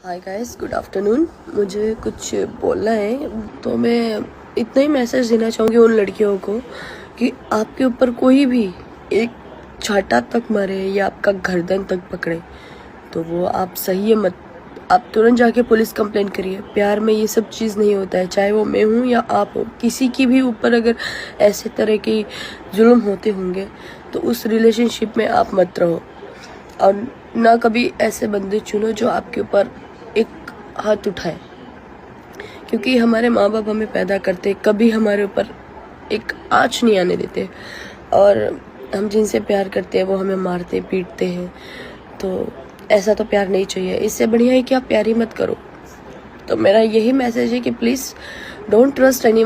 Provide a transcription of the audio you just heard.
Hi guys, good afternoon. मुझे कुछ बोलना है, तो मैं इतना ही मैसेज देना चाहूँगी उन लड़कियों को कि आपके ऊपर कोई भी एक छाता तक मारे या आपका गर्दन तक पकड़े तो वो आप सही है मत, आप तुरंत जाके पुलिस कंप्लेंट करिए। प्यार में ये सब चीज़ नहीं होता है, चाहे वो मैं हूँ या आप हो। किसी की भी ऊपर अगर ऐसे तरह की जुल्म होते होंगे तो उस रिलेशनशिप में आप मत रहो, और ना कभी ऐसे बंदे चुनो जो आपके ऊपर एक हाथ उठाए, क्योंकि हमारे माँ बाप हमें पैदा करते कभी हमारे ऊपर एक आँच नहीं आने देते, और हम जिनसे प्यार करते हैं वो हमें मारते पीटते हैं। तो ऐसा तो प्यार नहीं चाहिए। इससे बढ़िया है कि आप प्यार ही मत करो। तो मेरा यही मैसेज है कि प्लीज़ डोंट ट्रस्ट एनी